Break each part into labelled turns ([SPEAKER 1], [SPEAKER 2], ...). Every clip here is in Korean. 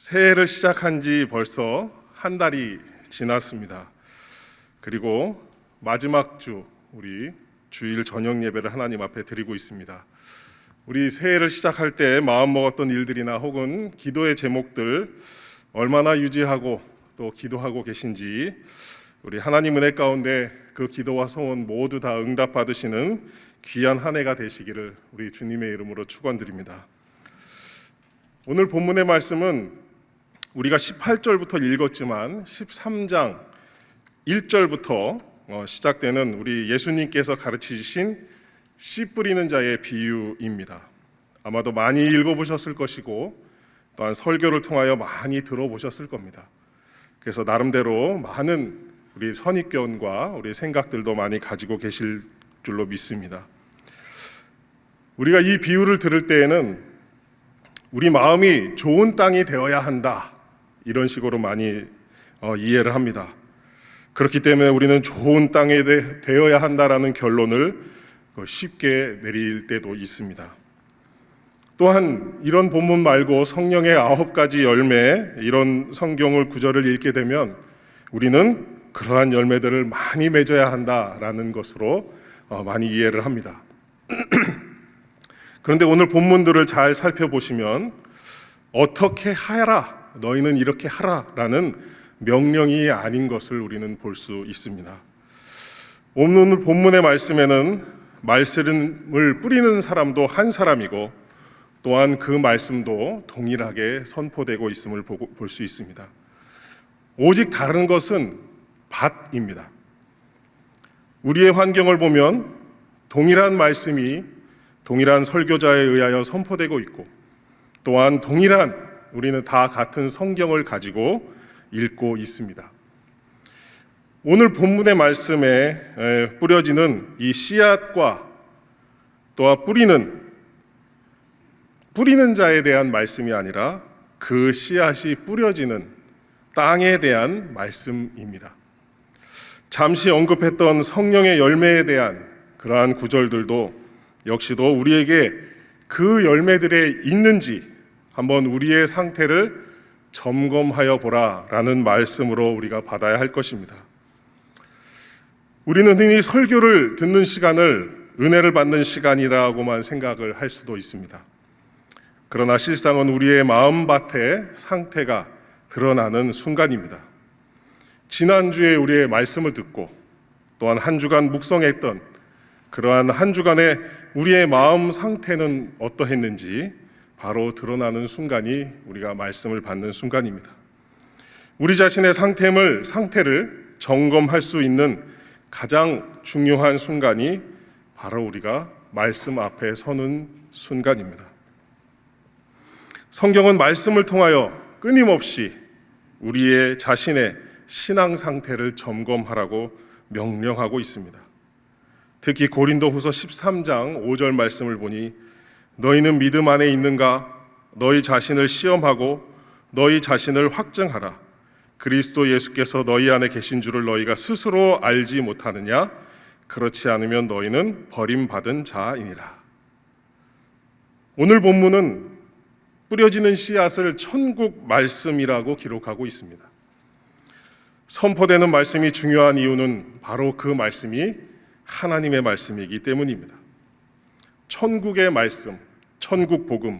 [SPEAKER 1] 새해를 시작한 지 벌써 한 달이 지났습니다. 그리고 마지막 주 우리 주일 저녁 예배를 하나님 앞에 드리고 있습니다. 우리 새해를 시작할 때 마음 먹었던 일들이나 혹은 기도의 제목들 얼마나 유지하고 또 기도하고 계신지 우리 하나님 은혜 가운데 그 기도와 소원 모두 다 응답받으시는 귀한 한 해가 되시기를 우리 주님의 이름으로 축원드립니다. 오늘 본문의 말씀은 우리가 18절부터 읽었지만 13장 1절부터 시작되는 우리 예수님께서 가르치신 씨 뿌리는 자의 비유입니다. 아마도 많이 읽어보셨을 것이고 또한 설교를 통하여 많이 들어보셨을 겁니다. 그래서 나름대로 많은 우리 선입견과 우리 생각들도 많이 가지고 계실 줄로 믿습니다. 우리가 이 비유를 들을 때에는 우리 마음이 좋은 땅이 되어야 한다, 이런 식으로 많이 이해를 합니다. 그렇기 때문에 우리는 좋은 땅에 되어야 한다라는 결론을 쉽게 내릴 때도 있습니다. 또한 이런 본문 말고 성령의 9가지 열매, 이런 성경을 구절을 읽게 되면 우리는 그러한 열매들을 많이 맺어야 한다라는 것으로 많이 이해를 합니다. 그런데 오늘 본문들을 잘 살펴보시면 어떻게 하라, 너희는 이렇게 하라라는 명령이 아닌 것을 우리는 볼 수 있습니다. 오늘 본문의 말씀에는 말씀을 뿌리는 사람도 한 사람이고 또한 그 말씀도 동일하게 선포되고 있음을 볼 수 있습니다. 오직 다른 것은 밭입니다. 우리의 환경을 보면 동일한 말씀이 동일한 설교자에 의하여 선포되고 있고 또한 동일한 우리는 다 같은 성경을 가지고 읽고 있습니다. 오늘 본문의 말씀에 뿌려지는 이 씨앗과 또한 뿌리는 자에 대한 말씀이 아니라 그 씨앗이 뿌려지는 땅에 대한 말씀입니다. 잠시 언급했던 성령의 열매에 대한 그러한 구절들도 역시도 우리에게 그 열매들에 있는지 한번 우리의 상태를 점검하여 보라라는 말씀으로 우리가 받아야 할 것입니다. 우리는 흔히 설교를 듣는 시간을 은혜를 받는 시간이라고만 생각을 할 수도 있습니다. 그러나 실상은 우리의 마음밭의 상태가 드러나는 순간입니다. 지난주에 우리의 말씀을 듣고 또한 한 주간 묵상했던 그러한 한 주간의 우리의 마음 상태는 어떠했는지 바로 드러나는 순간이 우리가 말씀을 받는 순간입니다. 우리 자신의 상태를 점검할 수 있는 가장 중요한 순간이 바로 우리가 말씀 앞에 서는 순간입니다. 성경은 말씀을 통하여 끊임없이 우리의 자신의 신앙 상태를 점검하라고 명령하고 있습니다. 특히 고린도후서 13장 5절 말씀을 보니 너희는 믿음 안에 있는가? 너희 자신을 시험하고 너희 자신을 확증하라. 그리스도 예수께서 너희 안에 계신 줄을 너희가 스스로 알지 못하느냐? 그렇지 않으면 너희는 버림받은 자이니라. 오늘 본문은 뿌려지는 씨앗을 천국 말씀이라고 기록하고 있습니다. 선포되는 말씀이 중요한 이유는 바로 그 말씀이 하나님의 말씀이기 때문입니다. 천국의 말씀, 천국 복음,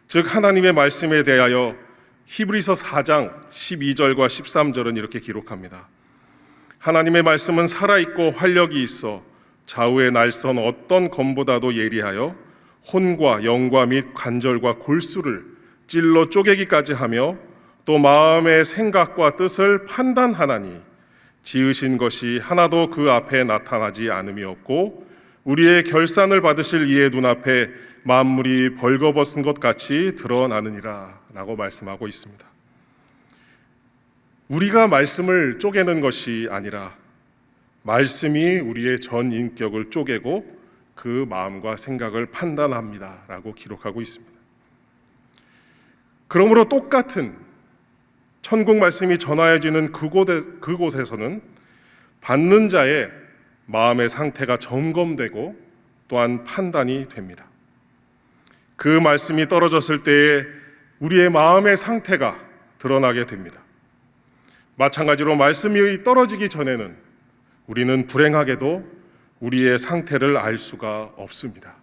[SPEAKER 1] 즉 하나님의 말씀에 대하여 히브리서 4장 12절과 13절은 이렇게 기록합니다. 하나님의 말씀은 살아있고 활력이 있어 좌우의 날선 어떤 검보다도 예리하여 혼과 영과 및 관절과 골수를 찔러 쪼개기까지 하며 또 마음의 생각과 뜻을 판단하나니 지으신 것이 하나도 그 앞에 나타나지 않음이 없고 우리의 결산을 받으실 이의 눈앞에 만물이 벌거벗은 것 같이 드러나느니라 라고 말씀하고 있습니다. 우리가 말씀을 쪼개는 것이 아니라 말씀이 우리의 전 인격을 쪼개고 그 마음과 생각을 판단합니다 라고 기록하고 있습니다. 그러므로 똑같은 천국 말씀이 전하여지는 그곳에서는 받는 자의 마음의 상태가 점검되고 또한 판단이 됩니다. 그 말씀이 떨어졌을 때에 우리의 마음의 상태가 드러나게 됩니다. 마찬가지로 말씀이 떨어지기 전에는 우리는 불행하게도 우리의 상태를 알 수가 없습니다.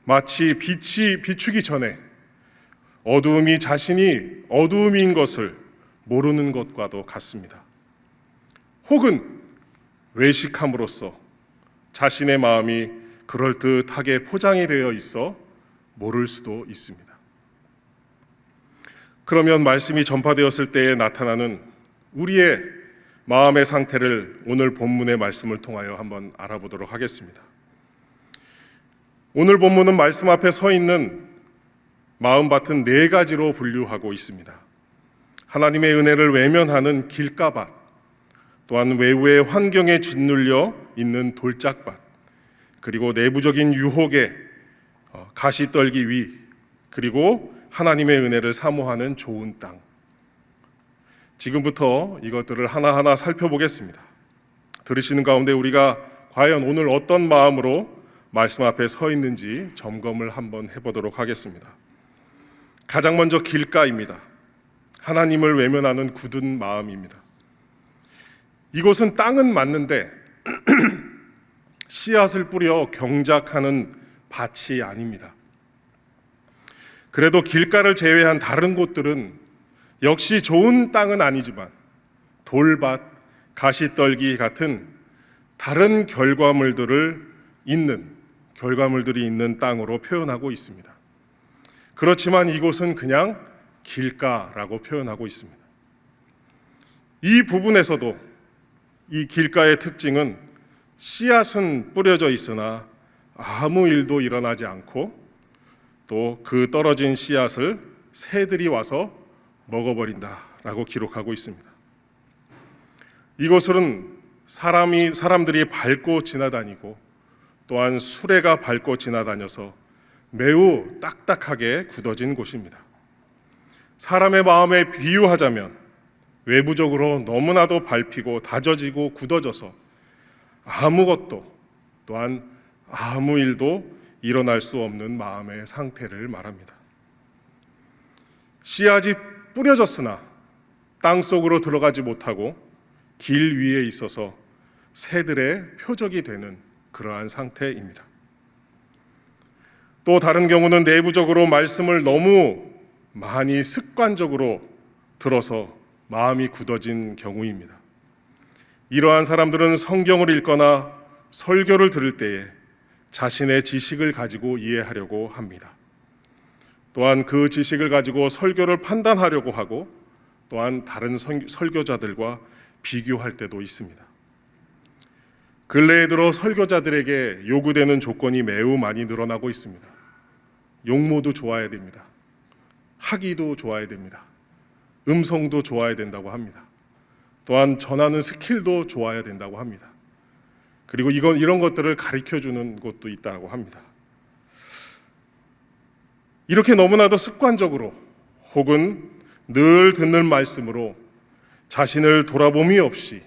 [SPEAKER 1] 마치 빛이 비추기 전에 어두움이 자신이 어두움인 것을 모르는 것과도 같습니다. 혹은 외식함으로써 자신의 마음이 그럴듯하게 포장이 되어 있어 모를 수도 있습니다. 그러면 말씀이 전파되었을 때에 나타나는 우리의 마음의 상태를 오늘 본문의 말씀을 통하여 한번 알아보도록 하겠습니다. 오늘 본문은 말씀 앞에 서 있는 마음밭은 네 가지로 분류하고 있습니다. 하나님의 은혜를 외면하는 길가밭, 또한 외부의 환경에 짓눌려 있는 돌짝밭, 그리고 내부적인 유혹에 가시떨기 위, 그리고 하나님의 은혜를 사모하는 좋은 땅. 지금부터 이것들을 하나하나 살펴보겠습니다. 들으시는 가운데 우리가 과연 오늘 어떤 마음으로 말씀 앞에 서 있는지 점검을 한번 해보도록 하겠습니다. 가장 먼저 길가입니다. 하나님을 외면하는 굳은 마음입니다. 이곳은 땅은 맞는데 씨앗을 뿌려 경작하는 밭이 아닙니다. 그래도 길가를 제외한 다른 곳들은 역시 좋은 땅은 아니지만 돌밭, 가시떨기 같은 다른 결과물들이 있는 땅으로 표현하고 있습니다. 그렇지만 이곳은 그냥 길가라고 표현하고 있습니다. 이 부분에서도 이 길가의 특징은 씨앗은 뿌려져 있으나 아무 일도 일어나지 않고 또 그 떨어진 씨앗을 새들이 와서 먹어버린다라고 기록하고 있습니다. 이곳은 사람들이 밟고 지나다니고 또한 수레가 밟고 지나다녀서 매우 딱딱하게 굳어진 곳입니다. 사람의 마음에 비유하자면 외부적으로 너무나도 밟히고 다져지고 굳어져서 아무것도 또한 아무 일도 일어날 수 없는 마음의 상태를 말합니다. 씨앗이 뿌려졌으나 땅 속으로 들어가지 못하고 길 위에 있어서 새들의 표적이 되는 그러한 상태입니다. 또 다른 경우는 내부적으로 말씀을 너무 많이 습관적으로 들어서 마음이 굳어진 경우입니다. 이러한 사람들은 성경을 읽거나 설교를 들을 때에 자신의 지식을 가지고 이해하려고 합니다. 또한 그 지식을 가지고 설교를 판단하려고 하고 또한 다른 설교자들과 비교할 때도 있습니다. 근래에 들어 설교자들에게 요구되는 조건이 매우 많이 늘어나고 있습니다. 용모도 좋아야 됩니다. 학위도 좋아야 됩니다. 음성도 좋아야 된다고 합니다. 또한 전하는 스킬도 좋아야 된다고 합니다. 그리고 이런 것들을 가르쳐주는 곳도 있다고 합니다. 이렇게 너무나도 습관적으로 혹은 늘 듣는 말씀으로 자신을 돌아봄이 없이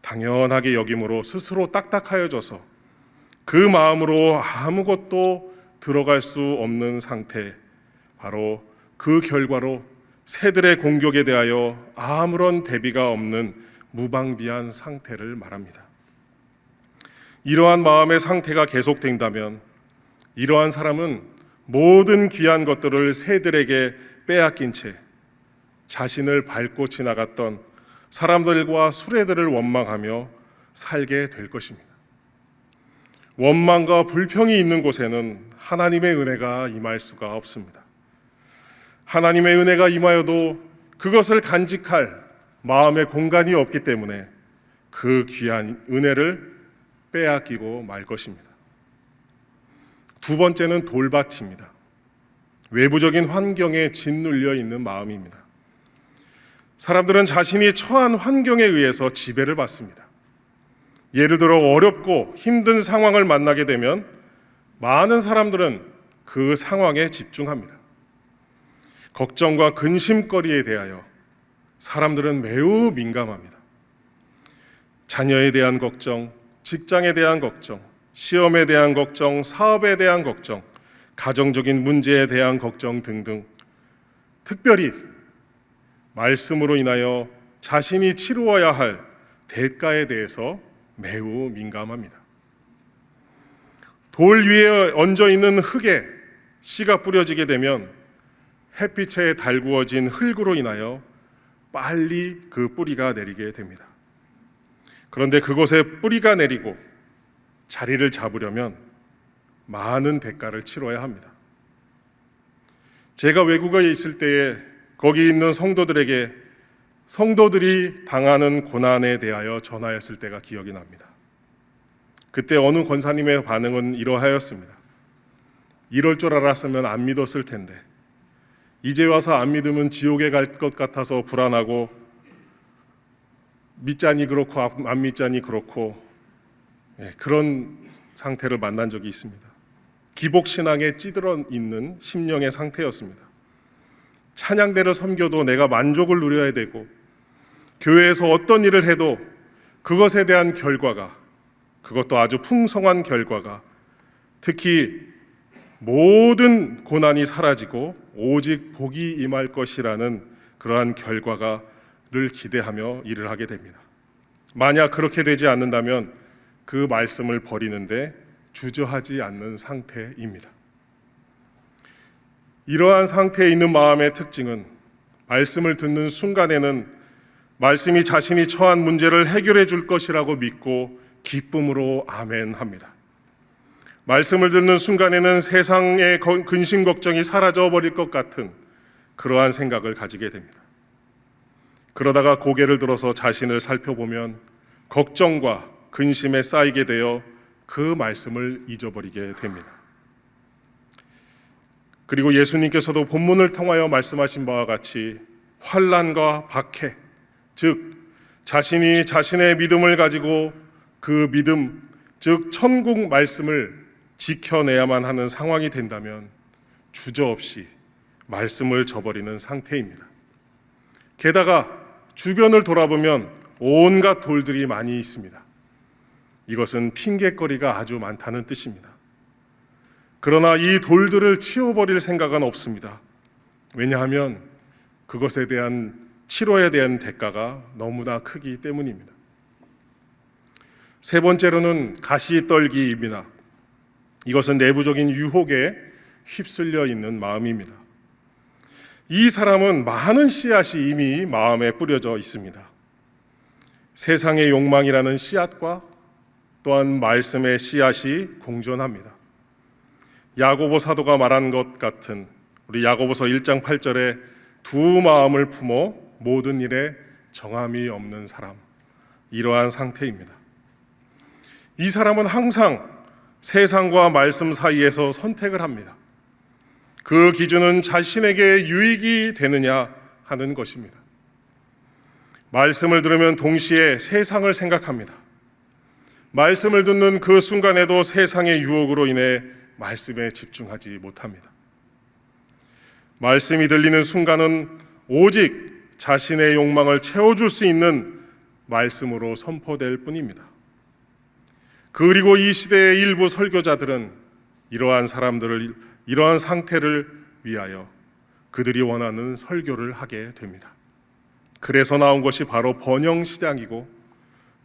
[SPEAKER 1] 당연하게 여김으로 스스로 딱딱하여져서 그 마음으로 아무것도 들어갈 수 없는 상태, 바로 그 결과로 새들의 공격에 대하여 아무런 대비가 없는 무방비한 상태를 말합니다. 이러한 마음의 상태가 계속된다면 이러한 사람은 모든 귀한 것들을 새들에게 빼앗긴 채 자신을 밟고 지나갔던 사람들과 수레들을 원망하며 살게 될 것입니다. 원망과 불평이 있는 곳에는 하나님의 은혜가 임할 수가 없습니다. 하나님의 은혜가 임하여도 그것을 간직할 마음의 공간이 없기 때문에 그 귀한 은혜를 빼앗기고 말 것입니다. 두 번째는 돌밭입니다. 외부적인 환경에 짓눌려 있는 마음입니다. 사람들은 자신이 처한 환경에 의해서 지배를 받습니다. 예를 들어 어렵고 힘든 상황을 만나게 되면 많은 사람들은 그 상황에 집중합니다. 걱정과 근심거리에 대하여 사람들은 매우 민감합니다. 자녀에 대한 걱정, 직장에 대한 걱정, 시험에 대한 걱정, 사업에 대한 걱정, 가정적인 문제에 대한 걱정 등등, 특별히 말씀으로 인하여 자신이 치루어야 할 대가에 대해서 매우 민감합니다. 돌 위에 얹어 있는 흙에 씨가 뿌려지게 되면 햇빛에 달구어진 흙으로 인하여 빨리 그 뿌리가 내리게 됩니다. 그런데 그곳에 뿌리가 내리고 자리를 잡으려면 많은 대가를 치러야 합니다. 제가 외국에 있을 때에 거기 있는 성도들에게 성도들이 당하는 고난에 대하여 전하였을 때가 기억이 납니다. 그때 어느 권사님의 반응은 이러하였습니다. 이럴 줄 알았으면 안 믿었을 텐데, 이제 와서 안 믿으면 지옥에 갈 것 같아서 불안하고, 믿자니 그렇고 안 믿자니 그렇고, 그런 상태를 만난 적이 있습니다. 기복신앙에 찌들어 있는 심령의 상태였습니다. 찬양대를 섬겨도 내가 만족을 누려야 되고, 교회에서 어떤 일을 해도 그것에 대한 결과가, 그것도 아주 풍성한 결과가, 특히 모든 고난이 사라지고 오직 복이 임할 것이라는 그러한 결과를 기대하며 일을 하게 됩니다. 만약 그렇게 되지 않는다면 그 말씀을 버리는데 주저하지 않는 상태입니다. 이러한 상태에 있는 마음의 특징은 말씀을 듣는 순간에는 말씀이 자신이 처한 문제를 해결해 줄 것이라고 믿고 기쁨으로 아멘합니다. 말씀을 듣는 순간에는 세상의 근심 걱정이 사라져 버릴 것 같은 그러한 생각을 가지게 됩니다. 그러다가 고개를 들어서 자신을 살펴보면 걱정과 근심에 쌓이게 되어 그 말씀을 잊어버리게 됩니다. 그리고 예수님께서도 본문을 통하여 말씀하신 바와 같이 환난과 박해, 즉 자신이 자신의 믿음을 가지고 그 믿음, 즉 천국 말씀을 지켜내야만 하는 상황이 된다면 주저없이 말씀을 저버리는 상태입니다. 게다가 주변을 돌아보면 온갖 돌들이 많이 있습니다. 이것은 핑계거리가 아주 많다는 뜻입니다. 그러나 이 돌들을 치워버릴 생각은 없습니다. 왜냐하면 그것에 대한 치료에 대한 대가가 너무나 크기 때문입니다. 세 번째로는 가시떨기입니다. 이것은 내부적인 유혹에 휩쓸려 있는 마음입니다. 이 사람은 많은 씨앗이 이미 마음에 뿌려져 있습니다. 세상의 욕망이라는 씨앗과 또한 말씀의 씨앗이 공존합니다. 야고보 사도가 말한 것 같은 우리 야고보서 1장 8절에 두 마음을 품어 모든 일에 정함이 없는 사람, 이러한 상태입니다. 이 사람은 항상 세상과 말씀 사이에서 선택을 합니다. 그 기준은 자신에게 유익이 되느냐 하는 것입니다. 말씀을 들으면 동시에 세상을 생각합니다. 말씀을 듣는 그 순간에도 세상의 유혹으로 인해 말씀에 집중하지 못합니다. 말씀이 들리는 순간은 오직 자신의 욕망을 채워줄 수 있는 말씀으로 선포될 뿐입니다. 그리고 이 시대의 일부 설교자들은 이러한 사람들을, 이러한 상태를 위하여 그들이 원하는 설교를 하게 됩니다. 그래서 나온 것이 바로 번영시장이고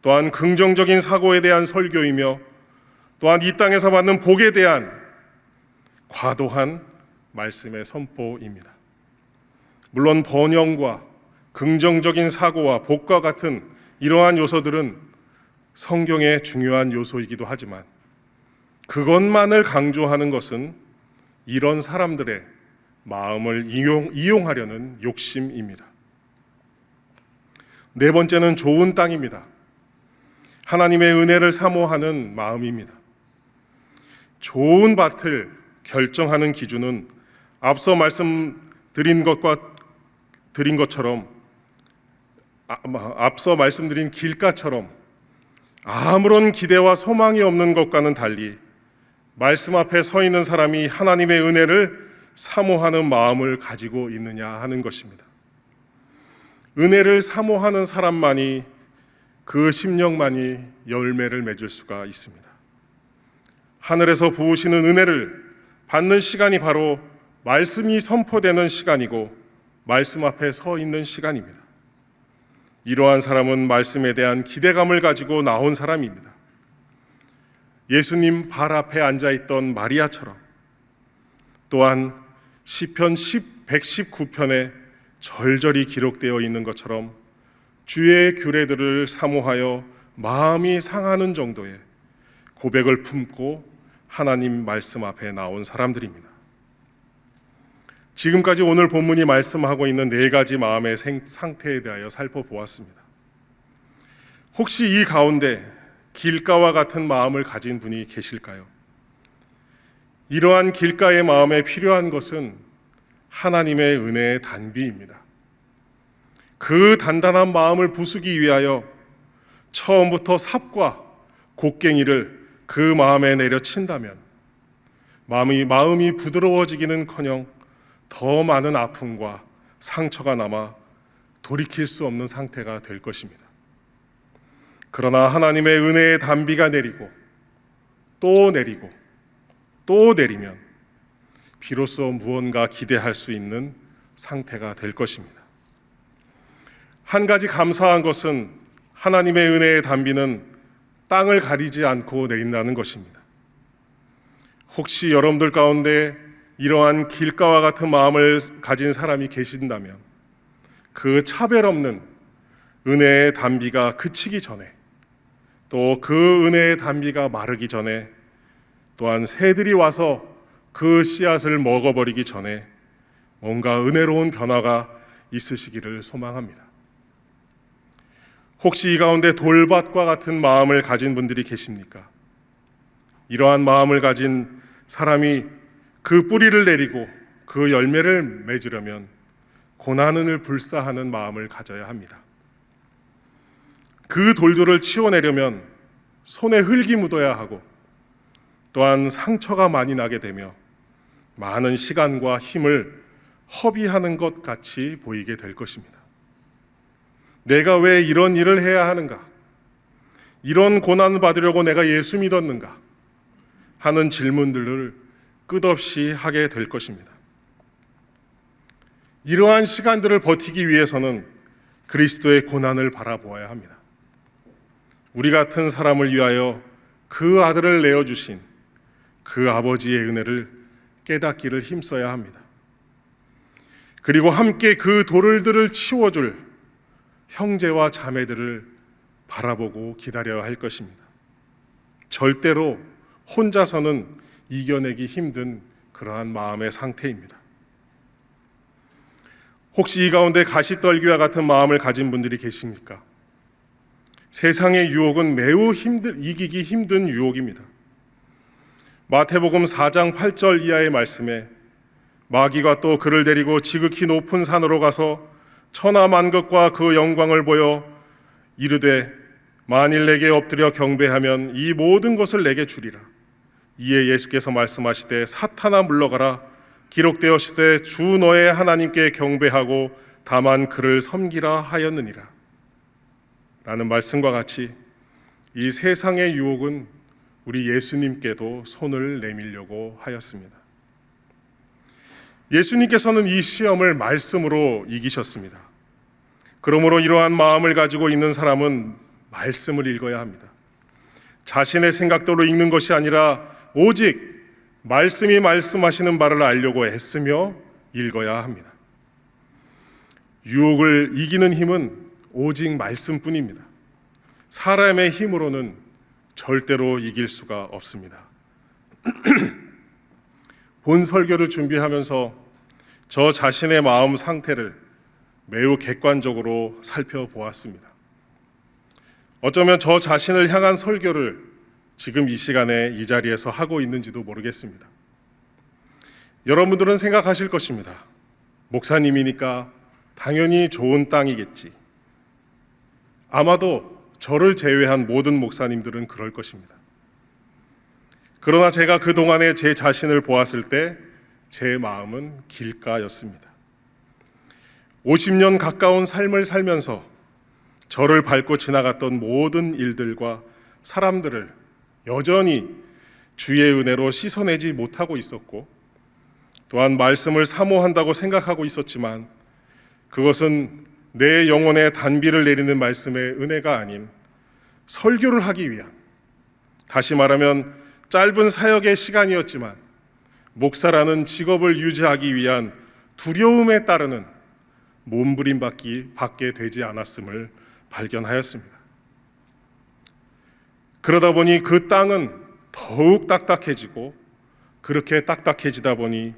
[SPEAKER 1] 또한 긍정적인 사고에 대한 설교이며 또한 이 땅에서 받는 복에 대한 과도한 말씀의 선포입니다. 물론 번영과 긍정적인 사고와 복과 같은 이러한 요소들은 성경의 중요한 요소이기도 하지만 그것만을 강조하는 것은 이런 사람들의 마음을 이용하려는 욕심입니다. 네 번째는 좋은 땅입니다. 하나님의 은혜를 사모하는 마음입니다. 좋은 밭을 결정하는 기준은 앞서 말씀드린 길가처럼 아무런 기대와 소망이 없는 것과는 달리 말씀 앞에 서 있는 사람이 하나님의 은혜를 사모하는 마음을 가지고 있느냐 하는 것입니다. 은혜를 사모하는 사람만이, 그 심령만이 열매를 맺을 수가 있습니다. 하늘에서 부으시는 은혜를 받는 시간이 바로 말씀이 선포되는 시간이고 말씀 앞에 서 있는 시간입니다. 이러한 사람은 말씀에 대한 기대감을 가지고 나온 사람입니다. 예수님 발 앞에 앉아있던 마리아처럼, 또한 시편 119편에 절절히 기록되어 있는 것처럼 주의 규례들을 사모하여 마음이 상하는 정도의 고백을 품고 하나님 말씀 앞에 나온 사람들입니다. 지금까지 오늘 본문이 말씀하고 있는 네 가지 마음의 상태에 대하여 살펴보았습니다. 혹시 이 가운데 길가와 같은 마음을 가진 분이 계실까요? 이러한 길가의 마음에 필요한 것은 하나님의 은혜의 단비입니다. 그 단단한 마음을 부수기 위하여 처음부터 삽과 곡괭이를 그 마음에 내려친다면 마음이 부드러워지기는커녕 더 많은 아픔과 상처가 남아 돌이킬 수 없는 상태가 될 것입니다. 그러나 하나님의 은혜의 단비가 내리고 또 내리고 또 내리면 비로소 무언가 기대할 수 있는 상태가 될 것입니다. 한 가지 감사한 것은 하나님의 은혜의 단비는 땅을 가리지 않고 내린다는 것입니다. 혹시 여러분들 가운데 이러한 길가와 같은 마음을 가진 사람이 계신다면 그 차별 없는 은혜의 단비가 그치기 전에, 또 그 은혜의 단비가 마르기 전에, 또한 새들이 와서 그 씨앗을 먹어버리기 전에 뭔가 은혜로운 변화가 있으시기를 소망합니다. 혹시 이 가운데 돌밭과 같은 마음을 가진 분들이 계십니까? 이러한 마음을 가진 사람이 그 뿌리를 내리고 그 열매를 맺으려면 고난을 불사하는 마음을 가져야 합니다. 그 돌들을 치워내려면 손에 흙이 묻어야 하고, 또한 상처가 많이 나게 되며 많은 시간과 힘을 허비하는 것 같이 보이게 될 것입니다. 내가 왜 이런 일을 해야 하는가? 이런 고난을 받으려고 내가 예수 믿었는가? 하는 질문들을 끝없이 하게 될 것입니다. 이러한 시간들을 버티기 위해서는 그리스도의 고난을 바라보아야 합니다. 우리 같은 사람을 위하여 그 아들을 내어주신 그 아버지의 은혜를 깨닫기를 힘써야 합니다. 그리고 함께 그 돌들을 치워줄 형제와 자매들을 바라보고 기다려야 할 것입니다. 절대로 혼자서는 이겨내기 힘든 그러한 마음의 상태입니다. 혹시 이 가운데 가시떨기와 같은 마음을 가진 분들이 계십니까? 세상의 유혹은 매우 이기기 힘든 유혹입니다. 마태복음 4장 8절 이하의 말씀에 마귀가 또 그를 데리고 지극히 높은 산으로 가서 천하만국과 그 영광을 보여 이르되 만일 내게 엎드려 경배하면 이 모든 것을 내게 주리라. 이에 예수께서 말씀하시되 사탄아 물러가라. 기록되었으되 주 너의 하나님께 경배하고 다만 그를 섬기라 하였느니라. 라는 말씀과 같이 이 세상의 유혹은 우리 예수님께도 손을 내밀려고 하였습니다. 예수님께서는 이 시험을 말씀으로 이기셨습니다. 그러므로 이러한 마음을 가지고 있는 사람은 말씀을 읽어야 합니다. 자신의 생각대로 읽는 것이 아니라 오직 말씀이 말씀하시는 바를 알려고 애쓰며 읽어야 합니다. 유혹을 이기는 힘은 오직 말씀뿐입니다. 사람의 힘으로는 절대로 이길 수가 없습니다. 본 설교를 준비하면서 저 자신의 마음 상태를 매우 객관적으로 살펴보았습니다. 어쩌면 저 자신을 향한 설교를 지금 이 시간에 이 자리에서 하고 있는지도 모르겠습니다. 여러분들은 생각하실 것입니다. 목사님이니까 당연히 좋은 땅이겠지. 아마도 저를 제외한 모든 목사님들은 그럴 것입니다. 그러나 제가 그동안에 제 자신을 보았을 때 제 마음은 길가였습니다. 50년 가까운 삶을 살면서 저를 밟고 지나갔던 모든 일들과 사람들을 여전히 주의 은혜로 씻어내지 못하고 있었고, 또한 말씀을 사모한다고 생각하고 있었지만 그것은 내 영혼의 단비를 내리는 말씀의 은혜가 아닌 설교를 하기 위한, 다시 말하면 짧은 사역의 시간이었지만 목사라는 직업을 유지하기 위한 두려움에 따르는 몸부림받게 되지 않았음을 발견하였습니다. 그러다 보니 그 땅은 더욱 딱딱해지고, 그렇게 딱딱해지다 보니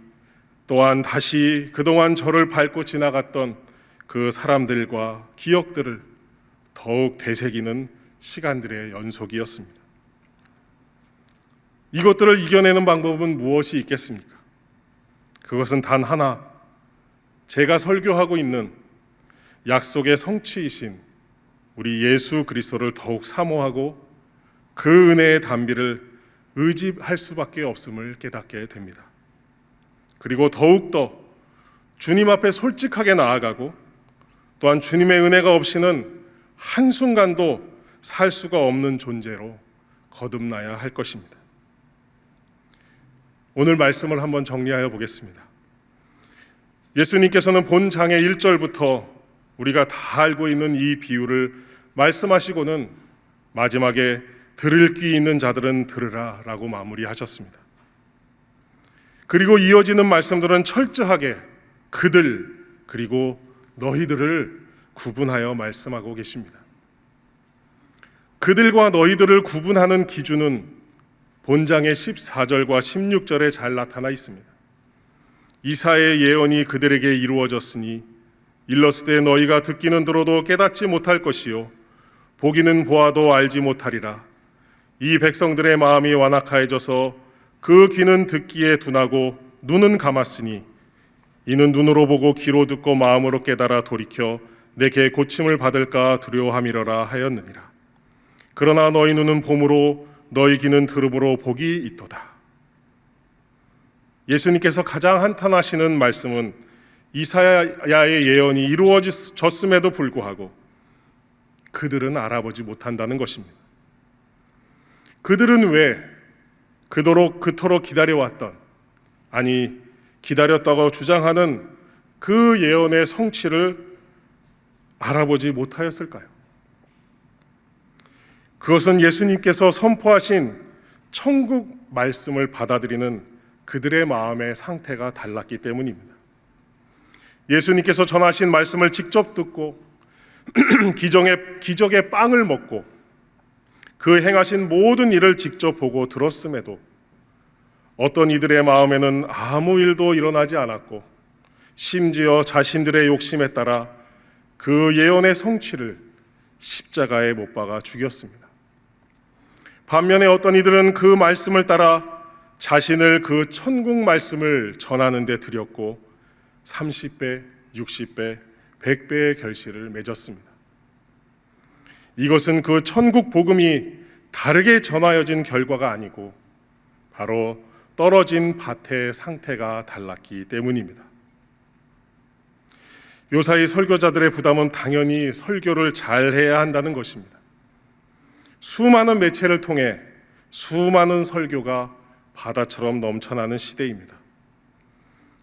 [SPEAKER 1] 또한 다시 그동안 저를 밟고 지나갔던 그 사람들과 기억들을 더욱 되새기는 시간들의 연속이었습니다. 이것들을 이겨내는 방법은 무엇이 있겠습니까? 그것은 단 하나, 제가 설교하고 있는 약속의 성취이신 우리 예수 그리스도를 더욱 사모하고 그 은혜의 단비를 의지할 수밖에 없음을 깨닫게 됩니다. 그리고 더욱더 주님 앞에 솔직하게 나아가고, 또한 주님의 은혜가 없이는 한순간도 살 수가 없는 존재로 거듭나야 할 것입니다. 오늘 말씀을 한번 정리하여 보겠습니다. 예수님께서는 본 장의 1절부터 우리가 다 알고 있는 이 비유를 말씀하시고는 마지막에 들을 귀 있는 자들은 들으라 라고 마무리하셨습니다. 그리고 이어지는 말씀들은 철저하게 그들 그리고 너희들을 구분하여 말씀하고 계십니다. 그들과 너희들을 구분하는 기준은 본장의 14절과 16절에 잘 나타나 있습니다. 이사야의 예언이 그들에게 이루어졌으니 일렀으되 너희가 듣기는 들어도 깨닫지 못할 것이요 보기는 보아도 알지 못하리라. 이 백성들의 마음이 완악하여져서 그 귀는 듣기에 둔하고 눈은 감았으니 이는 눈으로 보고 귀로 듣고 마음으로 깨달아 돌이켜 내게 고침을 받을까 두려워함이러라 하였느니라. 그러나 너희 눈은 봄으로 너희 귀는 들음으로 복이 있도다. 예수님께서 가장 한탄하시는 말씀은 이사야의 예언이 이루어졌음에도 불구하고 그들은 알아보지 못한다는 것입니다. 그들은 왜 그토록 기다려왔던, 아니 기다렸다고 주장하는 그 예언의 성취를 알아보지 못하였을까요? 그것은 예수님께서 선포하신 천국 말씀을 받아들이는 그들의 마음의 상태가 달랐기 때문입니다. 예수님께서 전하신 말씀을 직접 듣고 기적의 빵을 먹고 그 행하신 모든 일을 직접 보고 들었음에도 어떤 이들의 마음에는 아무 일도 일어나지 않았고, 심지어 자신들의 욕심에 따라 그 예언의 성취를 십자가에 못 박아 죽였습니다. 반면에 어떤 이들은 그 말씀을 따라 자신을 그 천국 말씀을 전하는 데 들였고 30배, 60배, 100배의 결실을 맺었습니다. 이것은 그 천국 복음이 다르게 전하여진 결과가 아니고 바로 떨어진 밭의 상태가 달랐기 때문입니다. 요사이 설교자들의 부담은 당연히 설교를 잘해야 한다는 것입니다. 수많은 매체를 통해 수많은 설교가 바다처럼 넘쳐나는 시대입니다.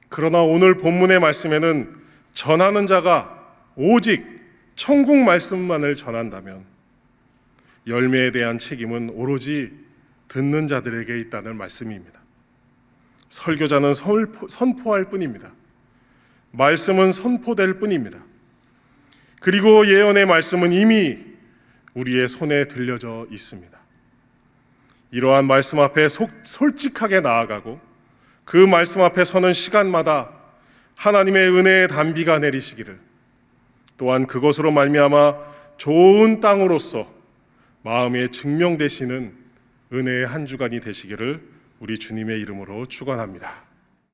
[SPEAKER 1] 그러나 오늘 본문의 말씀에는 전하는 자가 오직 천국 말씀만을 전한다면 열매에 대한 책임은 오로지 듣는 자들에게 있다는 말씀입니다. 설교자는 선포할 뿐입니다. 말씀은 선포될 뿐입니다. 그리고 예언의 말씀은 이미 우리의 손에 들려져 있습니다. 이러한 말씀 앞에 솔직하게 나아가고 그 말씀 앞에 서는 시간마다 하나님의 은혜의 단비가 내리시기를, 또한 그것으로 말미암아 좋은 땅으로서 마음에 증명되시는 은혜의 한 주간이 되시기를 우리 주님의 이름으로 축원합니다.